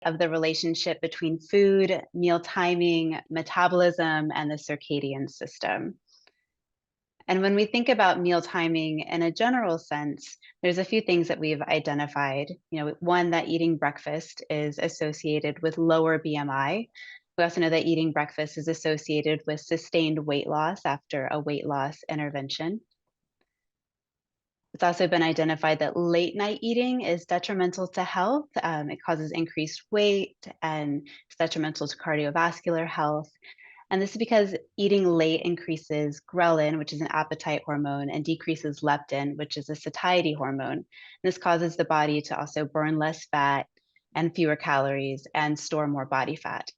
of the relationship between food, meal timing, metabolism, and the circadian system. And when we think about meal timing in a general sense, there's a few things that we've identified. One, that eating breakfast is associated with lower BMI. We also know that eating breakfast is associated with sustained weight loss after a weight loss intervention. It's also been identified that late night eating is detrimental to health. It causes increased weight and it's detrimental to cardiovascular health. And this is because eating late increases ghrelin, which is an appetite hormone, and decreases leptin, which is a satiety hormone. And this causes the body to also burn less fat and fewer calories and store more body fat.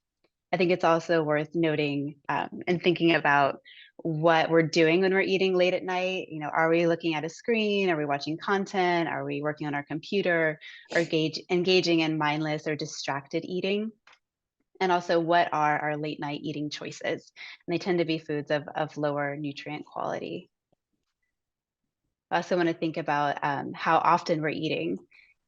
I think it's also worth noting and thinking about what we're doing when we're eating late at night. Are we looking at a screen? Are we watching content? Are we working on our computer or engaging in mindless or distracted eating? And also, what are our late night eating choices? And they tend to be foods of lower nutrient quality. I also want to think about how often we're eating,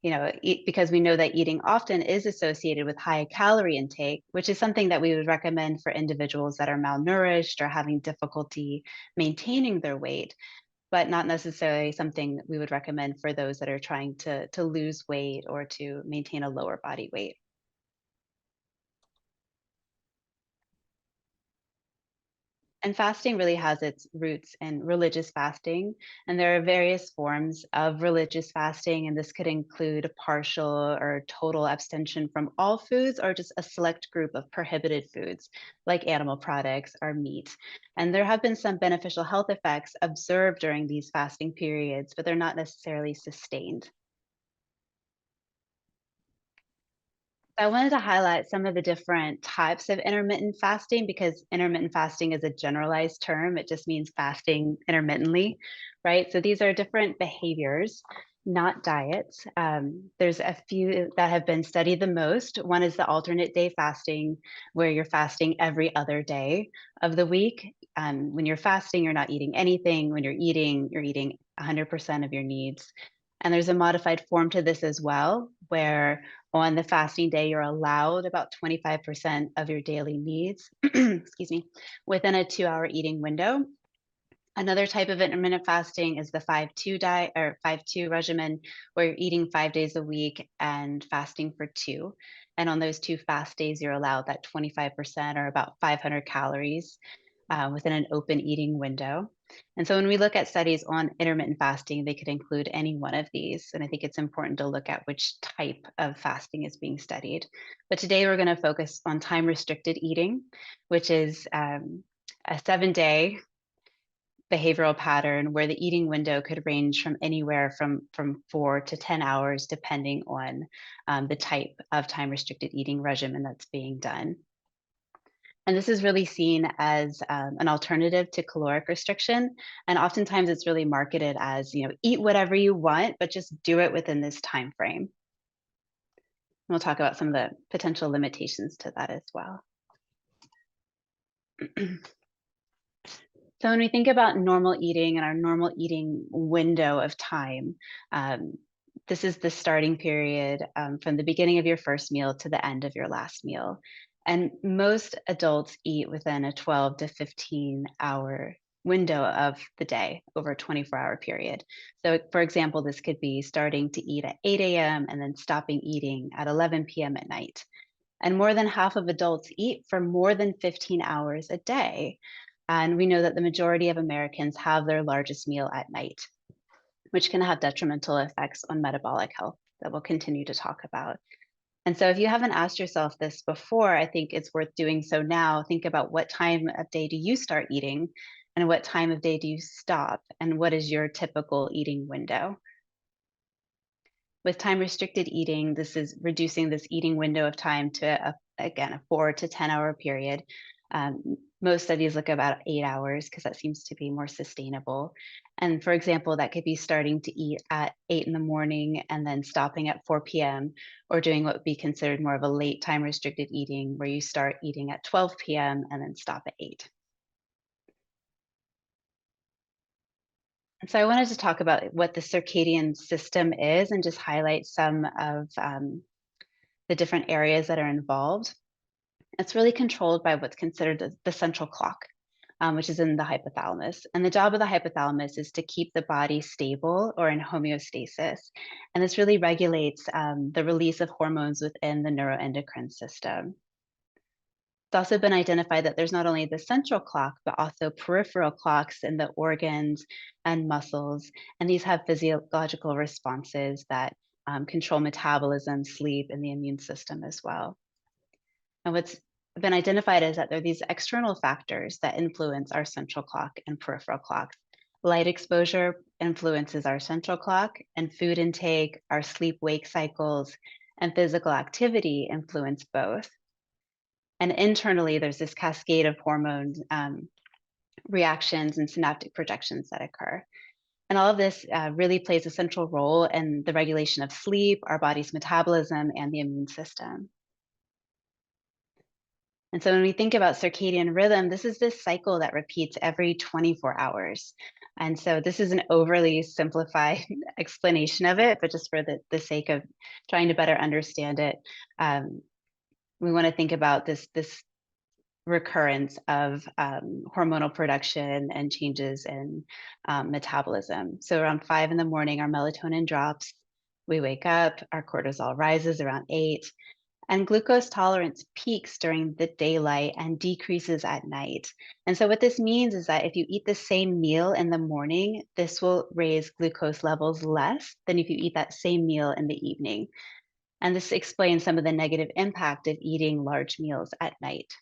because we know that eating often is associated with high calorie intake, which is something that we would recommend for individuals that are malnourished or having difficulty maintaining their weight, but not necessarily something we would recommend for those that are trying to lose weight or to maintain a lower body weight. And fasting really has its roots in religious fasting, and there are various forms of religious fasting, and this could include partial or total abstention from all foods or just a select group of prohibited foods like animal products or meat. And there have been some beneficial health effects observed during these fasting periods, but they're not necessarily sustained. I wanted to highlight some of the different types of intermittent fasting because intermittent fasting is a generalized term. It just means fasting intermittently, right? So these are different behaviors, not diets. There's a few that have been studied the most. One is the alternate day fasting, where you're fasting every other day of the week. When you're fasting, you're not eating anything. When you're eating 100% of your needs. And there's a modified form to this as well, where on the fasting day, you're allowed about 25% of your daily needs, excuse me, within a 2-hour eating window. Another type of intermittent fasting is the 5-2 diet or 5-2 regimen, where you're eating 5 days a week and fasting for 2. And on those 2 fast days, you're allowed that 25% or about 500 calories within an open eating window. And so when we look at studies on intermittent fasting, they could include any one of these. And I think it's important to look at which type of fasting is being studied. But today we're going to focus on time restricted eating, which is a 7-day behavioral pattern where the eating window could range from anywhere from 4 to 10 hours, depending on the type of time restricted eating regimen that's being done. And this is really seen as an alternative to caloric restriction. And oftentimes it's really marketed as, eat whatever you want, but just do it within this time frame. We'll talk about some of the potential limitations to that as well. So when we think about normal eating and our normal eating window of time, this is the starting period from the beginning of your first meal to the end of your last meal. And most adults eat within a 12 to 15 hour window of the day over a 24-hour period. So for example, this could be starting to eat at 8 a.m. and then stopping eating at 11 p.m. at night. And more than half of adults eat for more than 15 hours a day. And we know that the majority of Americans have their largest meal at night, which can have detrimental effects on metabolic health that we'll continue to talk about. And so if you haven't asked yourself this before, I think it's worth doing so now. Think about what time of day do you start eating and what time of day do you stop and what is your typical eating window? With time restricted eating, this is reducing this eating window of time to, again, a 4 to 10 hour period. Most studies look about 8 hours because that seems to be more sustainable. And for example, that could be starting to eat at 8 in the morning and then stopping at 4 p.m. or doing what would be considered more of a late time restricted eating where you start eating at 12 p.m. and then stop at 8. And so I wanted to talk about what the circadian system is and just highlight some of the different areas that are involved. It's really controlled by what's considered the central clock, which is in the hypothalamus. And the job of the hypothalamus is to keep the body stable or in homeostasis. And this really regulates the release of hormones within the neuroendocrine system. It's also been identified that there's not only the central clock, but also peripheral clocks in the organs and muscles. And these have physiological responses that control metabolism, sleep, and the immune system as well. And what's been identified is that there are these external factors that influence our central clock and peripheral clocks. Light exposure influences our central clock, and food intake, our sleep wake cycles, and physical activity influence both. And internally, there's this cascade of hormone reactions and synaptic projections that occur. And all of this really plays a central role in the regulation of sleep, our body's metabolism, and the immune system. And so when we think about circadian rhythm, this is this cycle that repeats every 24 hours. And so this is an overly simplified explanation of it, but just for the sake of trying to better understand it, we want to think about this recurrence of hormonal production and changes in metabolism. So around 5 in the morning, our melatonin drops. We wake up, our cortisol rises around 8, and glucose tolerance peaks during the daylight and decreases at night. And so what this means is that if you eat the same meal in the morning, this will raise glucose levels less than if you eat that same meal in the evening. And this explains some of the negative impact of eating large meals at night.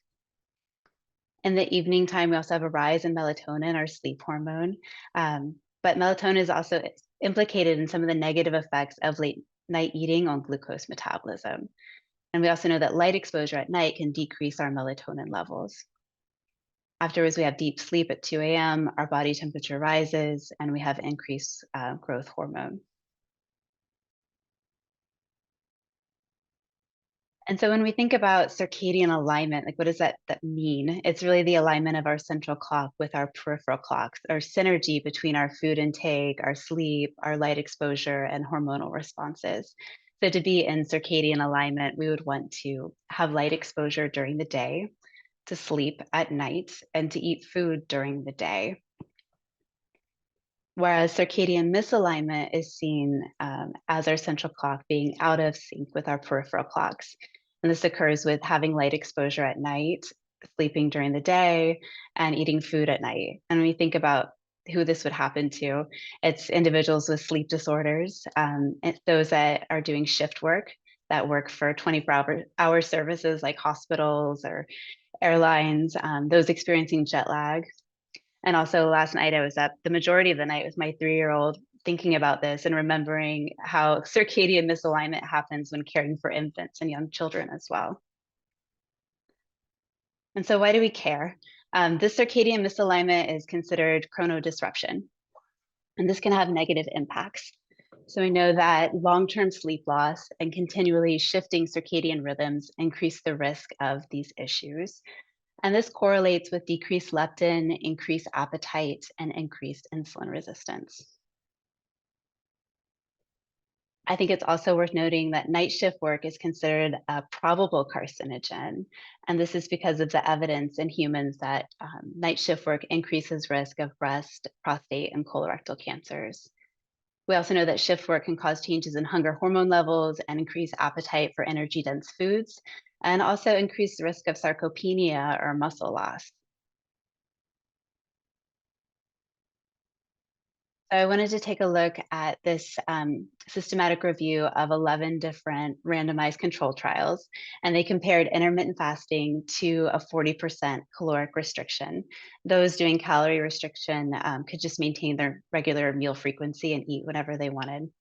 In the evening time, we also have a rise in melatonin, our sleep hormone. But melatonin is also implicated in some of the negative effects of late night eating on glucose metabolism. And we also know that light exposure at night can decrease our melatonin levels. Afterwards, we have deep sleep at 2 a.m., our body temperature rises, and we have increased growth hormone. And so when we think about circadian alignment, like what does that mean? It's really the alignment of our central clock with our peripheral clocks, or synergy between our food intake, our sleep, our light exposure, and hormonal responses. So to be in circadian alignment, we would want to have light exposure during the day, to sleep at night, and to eat food during the day. Whereas circadian misalignment is seen as our central clock being out of sync with our peripheral clocks. And this occurs with having light exposure at night, sleeping during the day, and eating food at night. And when we think about who this would happen to, it's individuals with sleep disorders, those that are doing shift work, that work for 24-hour services like hospitals or airlines, those experiencing jet lag. And also last night I was up the majority of the night with my 3-year-old thinking about this and remembering how circadian misalignment happens when caring for infants and young children as well. And so why do we care? This circadian misalignment is considered chronodisruption, and this can have negative impacts. So we know that long-term sleep loss and continually shifting circadian rhythms increase the risk of these issues. And this correlates with decreased leptin, increased appetite, and increased insulin resistance. I think it's also worth noting that night shift work is considered a probable carcinogen. And this is because of the evidence in humans that night shift work increases risk of breast, prostate, and colorectal cancers. We also know that shift work can cause changes in hunger hormone levels and increase appetite for energy-dense foods, and also increase the risk of sarcopenia or muscle loss. So I wanted to take a look at this systematic review of 11 different randomized control trials, and they compared intermittent fasting to a 40% caloric restriction. Those doing calorie restriction could just maintain their regular meal frequency and eat whenever they wanted.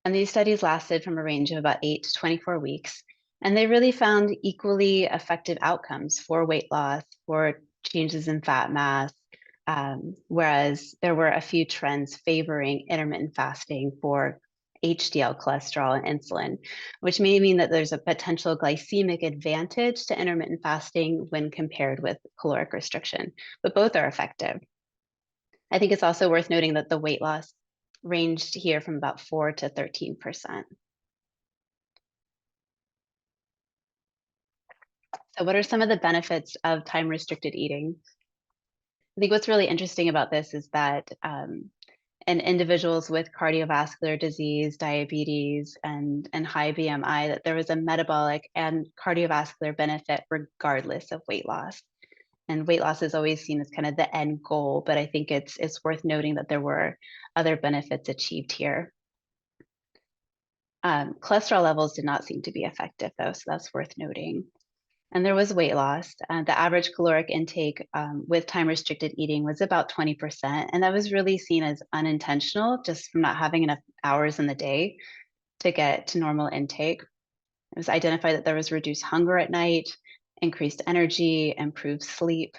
And these studies lasted from a range of about 8 to 24 weeks, and they really found equally effective outcomes for weight loss, for changes in fat mass, whereas there were a few trends favoring intermittent fasting for HDL cholesterol and insulin, which may mean that there's a potential glycemic advantage to intermittent fasting when compared with caloric restriction, but both are effective. I think it's also worth noting that the weight loss ranged here from about 4 to 13%. So what are some of the benefits of time-restricted eating? I think what's really interesting about this is that in individuals with cardiovascular disease, diabetes, and high BMI, that there was a metabolic and cardiovascular benefit regardless of weight loss. And weight loss is always seen as kind of the end goal, but I think it's worth noting that there were other benefits achieved here. Cholesterol levels did not seem to be effective, though, so that's worth noting. And there was weight loss. The average caloric intake with time-restricted eating was about 20%, and that was really seen as unintentional, just from not having enough hours in the day to get to normal intake. It was identified that there was reduced hunger at night, increased energy, improved sleep,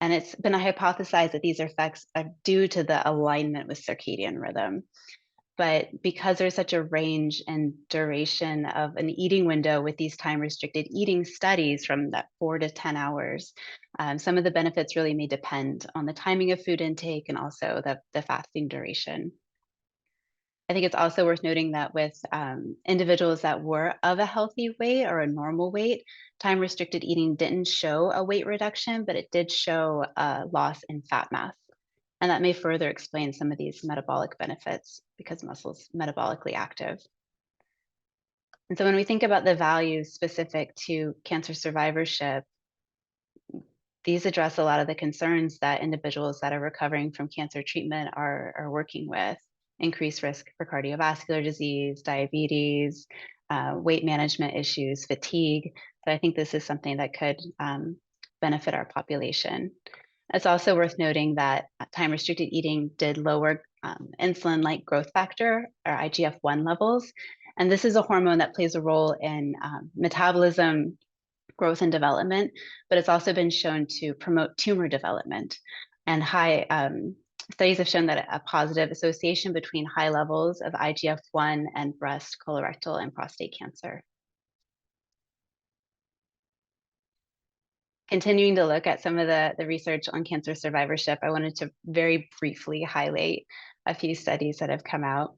and it's been hypothesized that these effects are due to the alignment with circadian rhythm. But because there's such a range and duration of an eating window with these time-restricted eating studies from that 4 to 10 hours, some of the benefits really may depend on the timing of food intake and also the fasting duration. I think it's also worth noting that with individuals that were of a healthy weight or a normal weight, time-restricted eating didn't show a weight reduction, but it did show a loss in fat mass. And that may further explain some of these metabolic benefits because muscle's metabolically active. And so when we think about the values specific to cancer survivorship, these address a lot of the concerns that individuals that are recovering from cancer treatment are working with. Increased risk for cardiovascular disease, diabetes, weight management issues, fatigue. So I think this is something that could benefit our population. It's also worth noting that time-restricted eating did lower insulin-like growth factor, or IGF-1 levels. And this is a hormone that plays a role in metabolism, growth, and development, but it's also been shown to promote tumor development. And studies have shown that a positive association between high levels of IGF-1 and breast, colorectal, and prostate cancer. Continuing to look at some of the research on cancer survivorship, I wanted to very briefly highlight a few studies that have come out.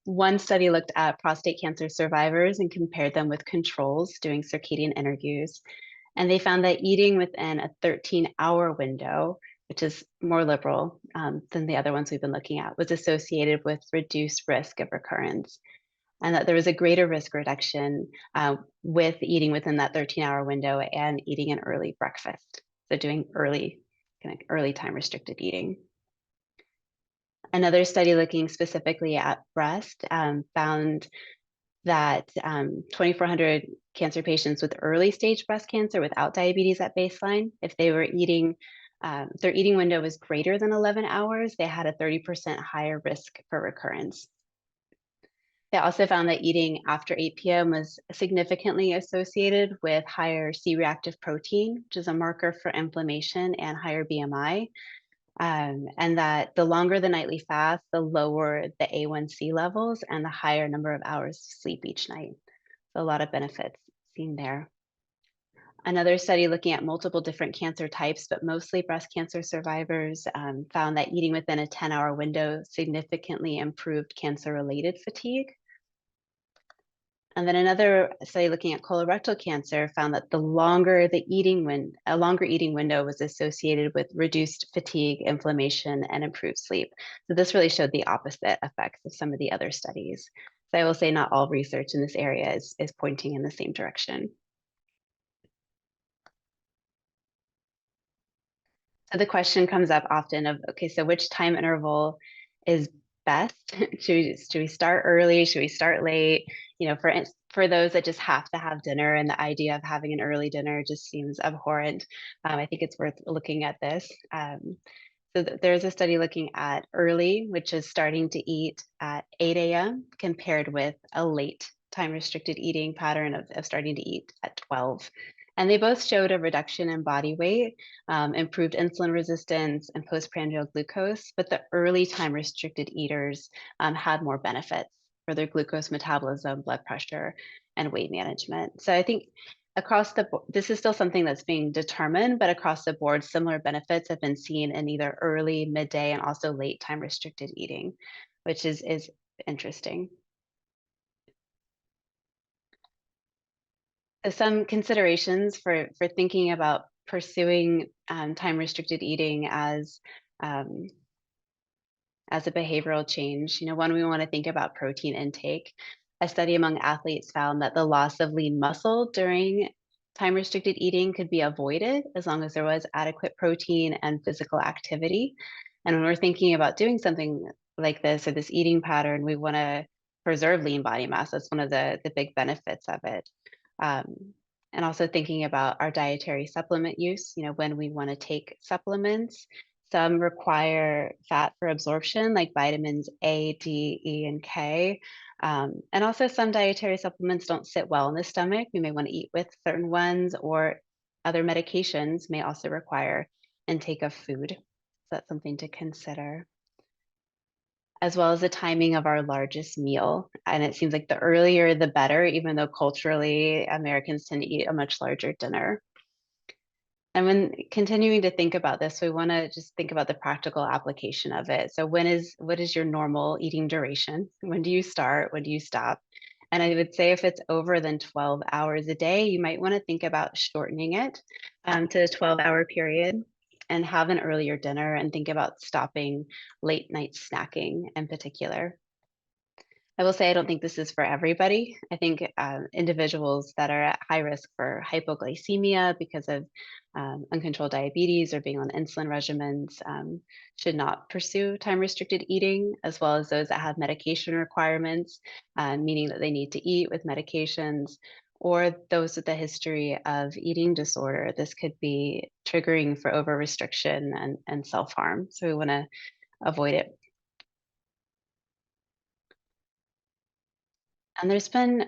One study looked at prostate cancer survivors and compared them with controls doing circadian interviews. And they found that eating within a 13-hour window, which is more liberal than the other ones we've been looking at, was associated with reduced risk of recurrence. And that there was a greater risk reduction with eating within that 13-hour window and eating an early breakfast. So doing early time restricted eating. Another study looking specifically at breast found that 2,400 cancer patients with early stage breast cancer without diabetes at baseline, if they were eating, their eating window was greater than 11 hours, they had a 30% higher risk for recurrence. They also found that eating after 8 p.m. was significantly associated with higher C-reactive protein, which is a marker for inflammation, and higher BMI. And that the longer the nightly fast, the lower the A1C levels and the higher number of hours of sleep each night. So a lot of benefits seen there. Another study looking at multiple different cancer types, but mostly breast cancer survivors, found that eating within a 10-hour window significantly improved cancer-related fatigue. And then another study looking at colorectal cancer found that a longer eating window was associated with reduced fatigue, inflammation, and improved sleep. So this really showed the opposite effects of some of the other studies. So I will say not all research in this area is pointing in the same direction. So the question comes up often of, okay, so which time interval is best? should we start early? Should we start late? You know, for those that just have to have dinner and the idea of having an early dinner just seems abhorrent. I think it's worth looking at this. There's a study looking at early, which is starting to eat at 8 a.m. compared with a late time restricted eating pattern of starting to eat at 12. And they both showed a reduction in body weight, improved insulin resistance, and postprandial glucose, but the early time restricted eaters had more benefits for their glucose metabolism, blood pressure, and weight management. So I think across the board, this is still something that's being determined, but across the board, similar benefits have been seen in either early, midday, and also late time restricted eating, which is interesting. So some considerations for thinking about pursuing time-restricted eating um, as a behavioral change. One, we want to think about protein intake. A study among athletes found that the loss of lean muscle during time-restricted eating could be avoided as long as there was adequate protein and physical activity. And when we're thinking about doing something like this or this eating pattern, we want to preserve lean body mass. That's one of the big benefits of it. Um, and also thinking about our dietary supplement use, when we want to take supplements, some require fat for absorption, like vitamins A, D, E, and K. And also some dietary supplements don't sit well in the stomach. We may want to eat with certain ones, or other medications may also require intake of food. So that's something to consider, as well as the timing of our largest meal. And it seems like the earlier, the better, even though culturally Americans tend to eat a much larger dinner. And when continuing to think about this, we want to just think about the practical application of it. So what is your normal eating duration? When do you start? When do you stop? And I would say if it's over than 12 hours a day, you might want to think about shortening it to a 12-hour period and have an earlier dinner, and think about stopping late night snacking in particular. I will say I don't think this is for everybody. I think individuals that are at high risk for hypoglycemia because of uncontrolled diabetes or being on insulin regimens should not pursue time-restricted eating, as well as those that have medication requirements, meaning that they need to eat with medications, or those with a history of eating disorder. This could be triggering for over-restriction and self-harm. So we want to avoid it. And there's been,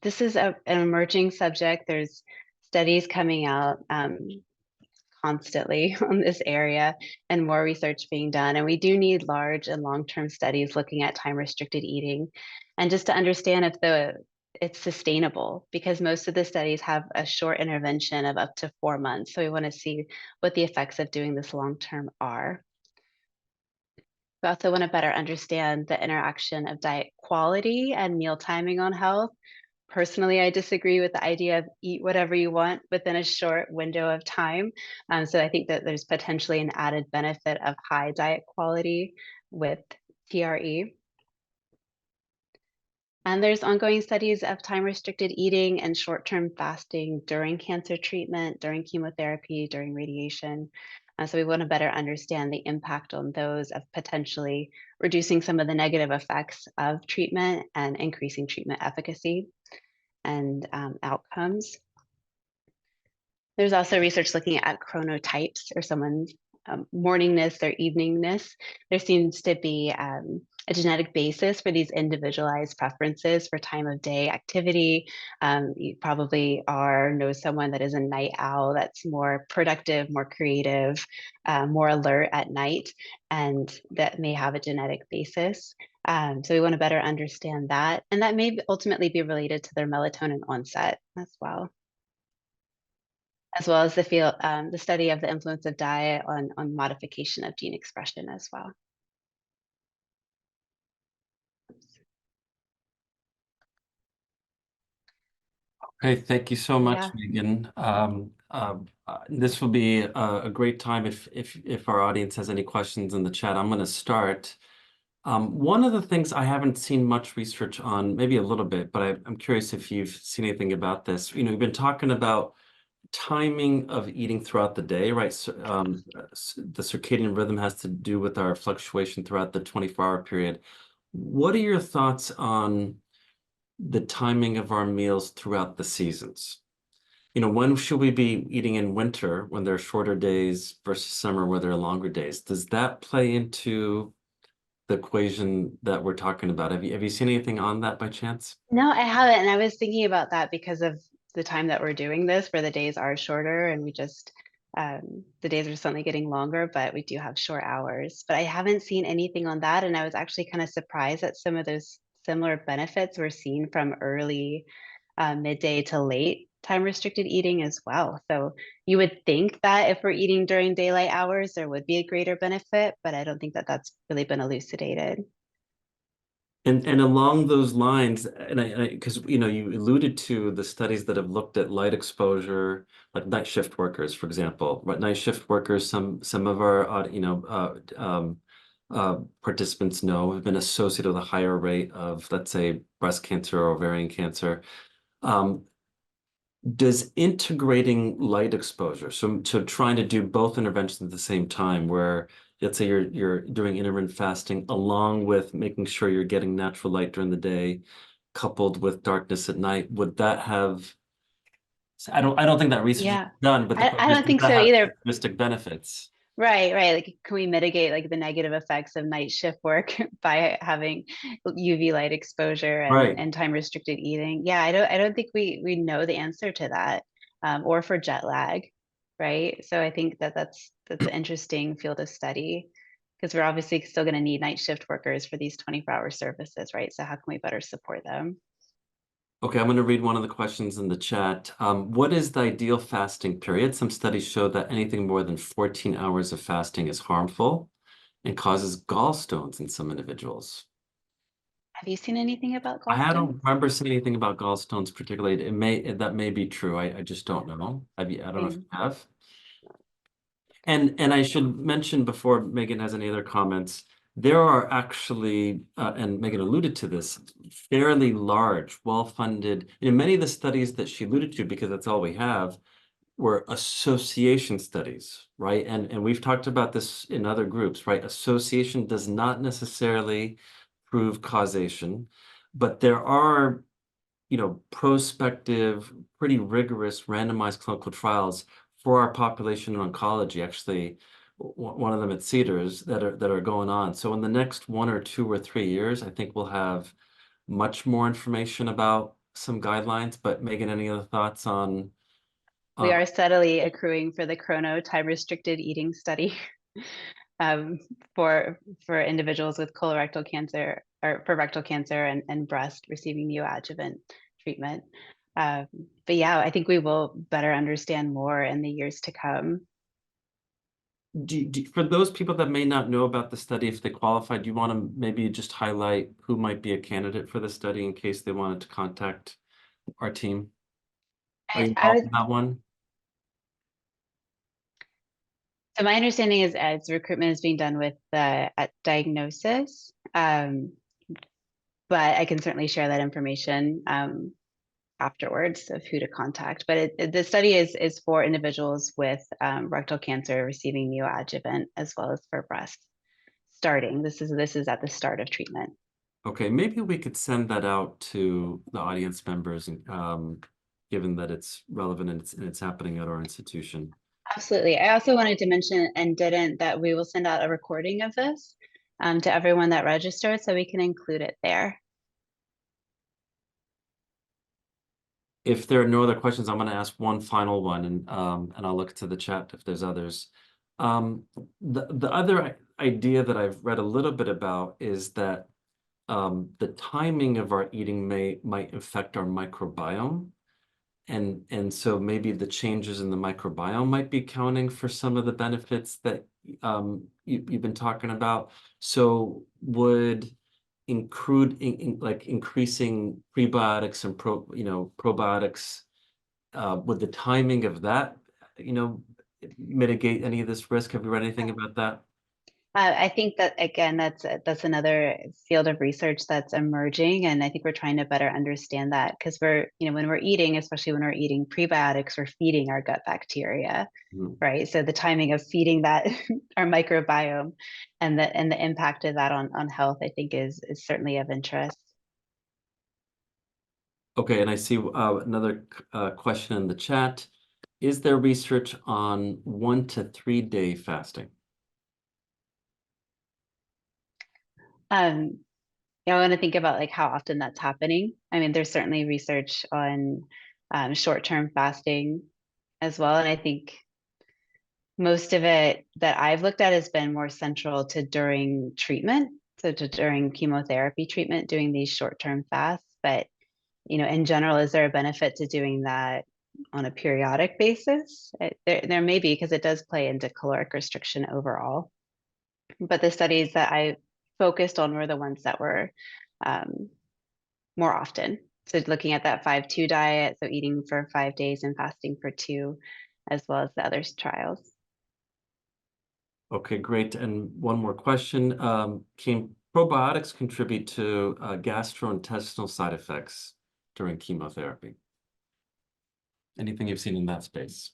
this is an emerging subject. There's studies coming out constantly on this area, and more research being done. And we do need large and long-term studies looking at time-restricted eating, and just to understand if it's sustainable, because most of the studies have a short intervention of up to 4 months. So we want to see what the effects of doing this long-term are. We also want to better understand the interaction of diet quality and meal timing on health. Personally, I disagree with the idea of eat whatever you want within a short window of time. So I think that there's potentially an added benefit of high diet quality with TRE. And there's ongoing studies of time-restricted eating and short-term fasting during cancer treatment, during chemotherapy, during radiation. So we want to better understand the impact on those of potentially reducing some of the negative effects of treatment and increasing treatment efficacy and outcomes. There's also research looking at chronotypes, or someone's morningness or eveningness. There seems to be a genetic basis for these individualized preferences for time of day activity. You probably know someone that is a night owl, that's more productive, more creative, more alert at night, and that may have a genetic basis. So we want to better understand that. And that may ultimately be related to their melatonin onset as well. As well as the study of the influence of diet on modification of gene expression as well. Okay, thank you so much, Yeah. Megan. This will be a great time if our audience has any questions in the chat. I'm going to start. One of the things I haven't seen much research on, maybe a little bit, but I'm curious if you've seen anything about this. We've been talking about timing of eating throughout the day, right? So, the circadian rhythm has to do with our fluctuation throughout the 24-hour period. What are your thoughts on the timing of our meals throughout the seasons? When should we be eating in winter when there are shorter days versus summer where there are longer days? Does that play into the equation that we're talking about? Have you seen anything on that by chance? No, I haven't. And I was thinking about that because of the time that we're doing this, where the days are shorter and the days are suddenly getting longer, but we do have short hours. But I haven't seen anything on that. And I was actually kind of surprised that some of those similar benefits were seen from early midday to late time restricted eating as well. So you would think that if we're eating during daylight hours, there would be a greater benefit, but I don't think that that's really been elucidated. And along those lines, and I because you alluded to the studies that have looked at light exposure, like night shift workers, for example. But night shift workers, some of our participants know have been associated with a higher rate of, let's say, breast cancer or ovarian cancer. Um, does integrating light exposure, so trying to do both interventions at the same time, where let's say you're doing intermittent fasting along with making sure you're getting natural light during the day, coupled with darkness at night, would that have? I don't think that research is Yeah, done, but the I question is, don't does think that so have either. synergistic benefits? Right, right. Like, can we mitigate like the negative effects of night shift work by having UV light exposure Right. and time restricted eating? Yeah, I don't think we know the answer to that, or for jet lag, right? So I think that that's an interesting field of study because we're obviously still going to need night shift workers for these 24-hour services, right? So how can we better support them? Okay, I'm going to read one of the questions in the chat. What is the ideal fasting period? Some studies show that anything more than 14 hours of fasting is harmful and causes gallstones in some individuals. Have you seen anything about I gallstones? don't remember seeing anything about gallstones particularly. That may be true. I just don't know. I don't know if you Same. have. And I should mention before Megan has any other comments, there are actually, and Megan alluded to this, fairly large, well-funded, many of the studies that she alluded to, because that's all we have, were association studies, right? And we've talked about this in other groups, right? Association does not necessarily prove causation, but there are, prospective, pretty rigorous randomized clinical trials for our population in oncology, actually one of them at Cedars that are going on. So in the next 1 or 2 or 3 years, I think we'll have much more information about some guidelines. But Megan, any other thoughts on We uh, are steadily accruing for the chrono time restricted eating study. um, for individuals with colorectal cancer or for rectal cancer and breast receiving neoadjuvant treatment. Um, but yeah, I think we will better understand more in the years to come. for those people that may not know about the study, if they qualify, do you want to maybe just highlight who might be a candidate for the study in case they wanted to contact our team? Are you I involved would, in that one? so my understanding is as recruitment is being done with the at diagnosis, but I can certainly share that information afterwards of who to contact. But the study is for individuals with rectal cancer receiving neoadjuvant as well as for breast starting. This is at the start of treatment. Okay, maybe we could send that out to the audience members, and given that it's relevant and it's happening at our institution. Absolutely. I also wanted to mention and didn't that we will send out a recording of this to everyone that registered so we can include it there. If there are no other questions, I'm going to ask one final one, and I'll look to the chat if there's others. The other idea that I've read a little bit about is that the timing of our eating might affect our microbiome. And so maybe the changes in the microbiome might be accounting for some of the benefits that you've been talking about. So would like increasing prebiotics and probiotics, would the timing of that, you know, mitigate any of this risk? Have you read anything about that? I think that again, that's another field of research that's emerging, and I think we're trying to better understand that because when we're eating, especially when we're eating prebiotics, we're feeding our gut bacteria, Mhm. right? So the timing of feeding that our microbiome and the impact of that on health, I think is certainly of interest. Okay, and I see another question in the chat. Is there research on 1 to 3 day fasting? Um, I want to think about like how often that's happening. I mean, there's certainly research on short-term fasting as well, and I think most of it that I've looked at has been more central to during treatment, so to during chemotherapy treatment, doing these short-term fasts. But in general, is there a benefit to doing that on a periodic basis? There may be because it does play into caloric restriction overall. But the studies that I focused on were the ones that were more often. So looking at that 5-2 diet, so eating for 5 days and fasting for 2, as well as the other trials. Okay, great. And one more question. Can probiotics contribute to gastrointestinal side effects during chemotherapy? Anything you've seen in that space?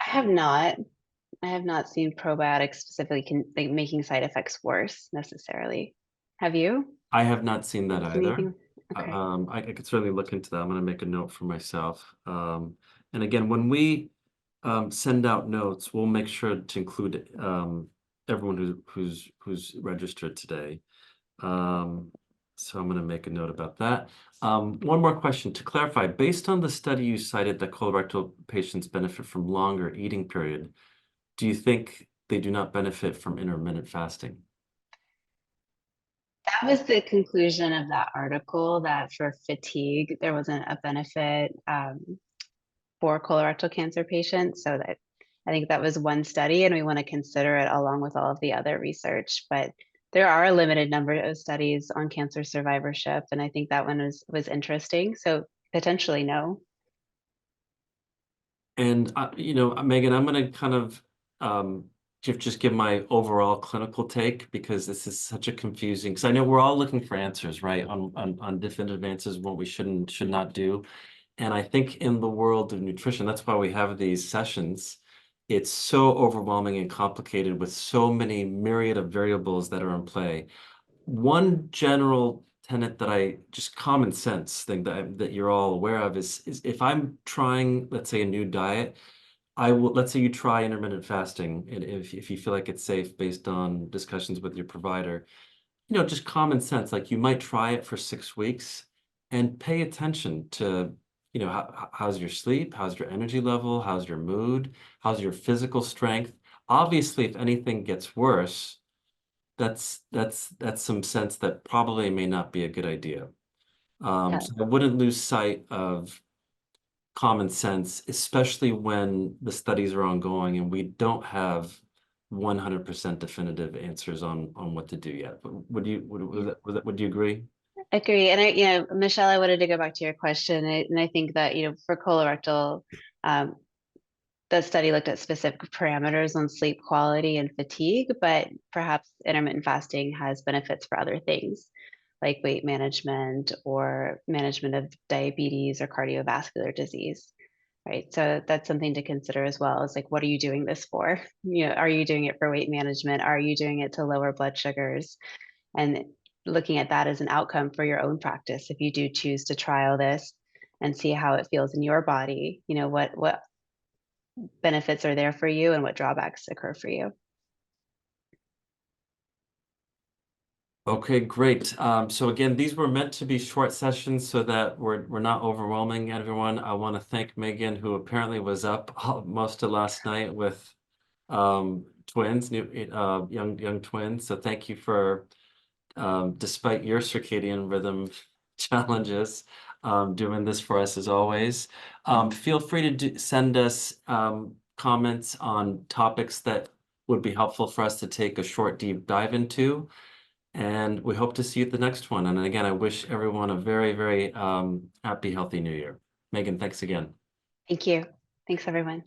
I have not. I have not seen probiotics specifically like making side effects worse necessarily. Have you I have not seen that seen either. anything? Okay. I could certainly look into that. I'm going to make a note for myself. And again, when we send out notes, we'll make sure to include everyone who's registered today. So I'm going to make a note about that. One more question to clarify. Based on the study you cited that colorectal patients benefit from longer eating period, do you think they do not benefit from intermittent fasting? That was the conclusion of that article, that for fatigue, there wasn't a benefit for colorectal cancer patients. So that I think that was one study, and we want to consider it along with all of the other research. But there are a limited number of studies on cancer survivorship, and I think that one was interesting. So potentially no. And Megan, I'm going to kind of just give my overall clinical take because this is such a confusing. Because I know we're all looking for answers, right, on definitive answers, what we should not do. And I think in the world of nutrition, that's why we have these sessions. It's so overwhelming and complicated with so many myriad of variables that are in play. One general tenet that just common sense thing that you're all aware of is if I'm trying, let's say, a new diet, let's say you try intermittent fasting, and if you feel like it's safe based on discussions with your provider, just common sense, like you might try it for 6 weeks and pay attention to, how's your sleep, how's your energy level, how's your mood, how's your physical strength. Obviously, if anything gets worse, that's some sense that probably may not be a good idea. Yeah. So I wouldn't lose sight of common sense, especially when the studies are ongoing and we don't have 100% definitive answers on what to do yet. But would you agree? Agree. And Michelle, I wanted to go back to your question. And I think that, for colorectal, um, the study looked at specific parameters on sleep quality and fatigue, but perhaps intermittent fasting has benefits for other things like weight management or management of diabetes or cardiovascular disease. Right. So that's something to consider as well. Is like, what are you doing this for? Are you doing it for weight management? Are you doing it to lower blood sugars? And looking at that as an outcome for your own practice. If you do choose to trial this and see how it feels in your body, what benefits are there for you and what drawbacks occur for you. Okay, great. So again, these were meant to be short sessions so that we're not overwhelming everyone. I want to thank Megan, who apparently was up most of last night with twins, young twins. So thank you for, despite your circadian rhythm challenges, doing this for us as always. Feel free to send us comments on topics that would be helpful for us to take a short deep dive into. And we hope to see you at the next one. And again, I wish everyone a very, very happy, healthy new year. Megan, thanks again. Thank you. Thanks, everyone.